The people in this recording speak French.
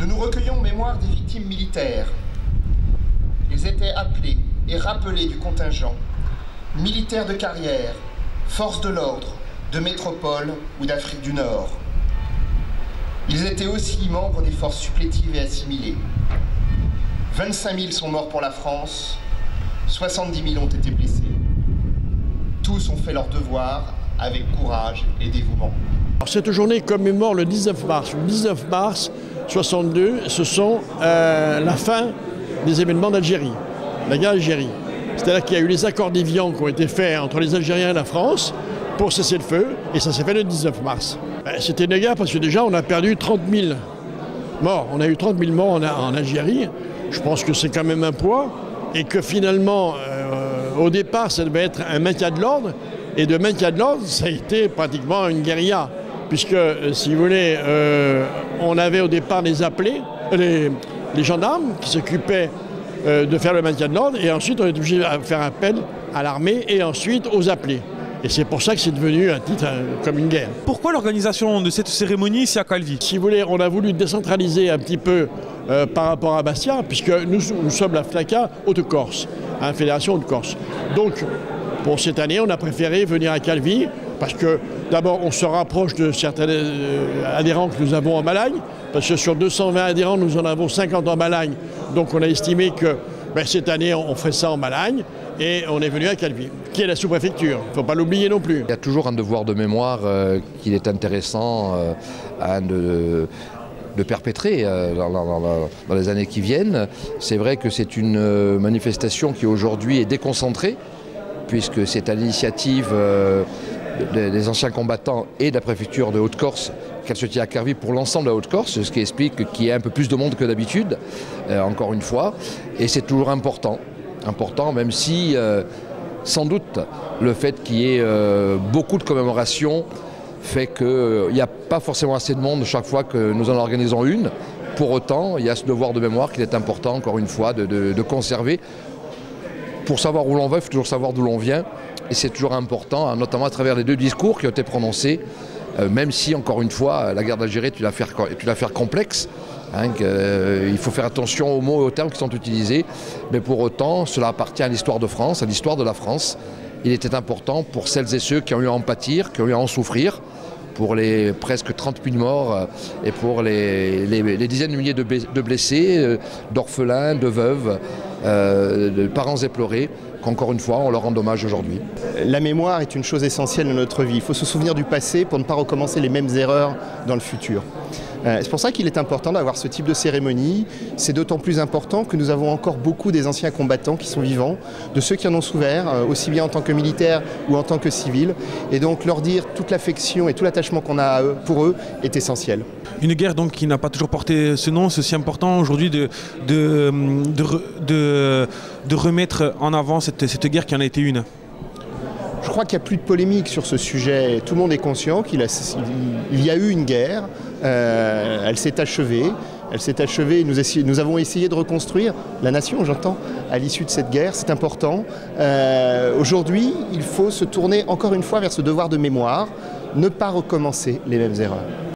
Nous nous recueillons en mémoire des victimes militaires. Ils étaient appelés et rappelés du contingent, militaires de carrière, forces de l'ordre, de métropole ou d'Afrique du Nord. Ils étaient aussi membres des forces supplétives et assimilées. 25 000 sont morts pour la France, 70 000 ont été blessés. Tous ont fait leur devoir avec courage et dévouement. Cette journée commémore le 19 mars. Le 19 mars 62, ce sont la fin des événements d'Algérie, la guerre d'Algérie. C'est-à-dire qu'il y a eu les accords d'Évian qui ont été faits entre les Algériens et la France pour cesser le feu, et ça s'est fait le 19 mars. C'était une guerre parce que déjà on a perdu 30 000 morts. On a eu 30 000 morts en Algérie. Je pense que c'est quand même un poids, et que finalement, au départ, ça devait être un maintien de l'ordre, et de maintien de l'ordre, ça a été pratiquement une guérilla, puisque, si vous voulez, on avait au départ les appelés, les gendarmes qui s'occupaient de faire le maintien de l'ordre, et ensuite on est obligé de faire appel à l'armée et ensuite aux appelés. Et c'est pour ça que c'est devenu un titre comme une guerre. Pourquoi l'organisation de cette cérémonie ici à Calvi? Si vous voulez, on a voulu décentraliser un petit peu par rapport à Bastia, puisque nous sommes la FLACA Haute-Corse, Fédération Haute-Corse. Donc, pour cette année, on a préféré venir à Calvi, parce que d'abord, on se rapproche de certains adhérents que nous avons en Malagne, parce que sur 220 adhérents, nous en avons 50 en Malagne. Donc on a estimé que cette année, on ferait ça en Malagne, et on est venu à Calvi, qui est la sous-préfecture. Il ne faut pas l'oublier non plus. Il y a toujours un devoir de mémoire qu'il est intéressant de perpétrer dans les années qui viennent. C'est vrai que c'est une manifestation qui aujourd'hui est déconcentrée, puisque c'est à l'initiative des anciens combattants et de la préfecture de Haute-Corse qu'elle se tient à Calvi pour l'ensemble de la Haute-Corse, ce qui explique qu'il y a un peu plus de monde que d'habitude, encore une fois, et c'est toujours important, même si sans doute le fait qu'il y ait beaucoup de commémorations fait qu'il n'y a pas forcément assez de monde chaque fois que nous en organisons une. Pour autant, il y a ce devoir de mémoire qu'il est important, encore une fois, de conserver. Pour savoir où l'on va, il faut toujours savoir d'où l'on vient. Et c'est toujours important, notamment à travers les deux discours qui ont été prononcés, même si, encore une fois, la guerre d'Algérie est une affaire complexe. Il faut faire attention aux mots et aux termes qui sont utilisés. Mais pour autant, cela appartient à l'histoire de France, à l'histoire de la France. Il était important pour celles et ceux qui ont eu à en pâtir, qui ont eu à en souffrir, pour les presque 30 000 morts et pour les dizaines de milliers de blessés, d'orphelins, de veuves, de parents éplorés, qu'encore une fois, on leur rend hommage aujourd'hui. La mémoire est une chose essentielle de notre vie. Il faut se souvenir du passé pour ne pas recommencer les mêmes erreurs dans le futur. C'est pour ça qu'il est important d'avoir ce type de cérémonie. C'est d'autant plus important que nous avons encore beaucoup des anciens combattants qui sont vivants, de ceux qui en ont souffert, aussi bien en tant que militaires ou en tant que civils. Et donc leur dire toute l'affection et tout l'attachement qu'on a pour eux est essentiel. Une guerre donc qui n'a pas toujours porté ce nom, c'est aussi important aujourd'hui de remettre en avant cette guerre qui en a été une. Je crois qu'il n'y a plus de polémique sur ce sujet. Tout le monde est conscient qu'il y a eu une guerre, elle s'est achevée. Nous avons essayé de reconstruire la nation, j'entends, à l'issue de cette guerre. C'est important. Aujourd'hui, il faut se tourner encore une fois vers ce devoir de mémoire, ne pas recommencer les mêmes erreurs.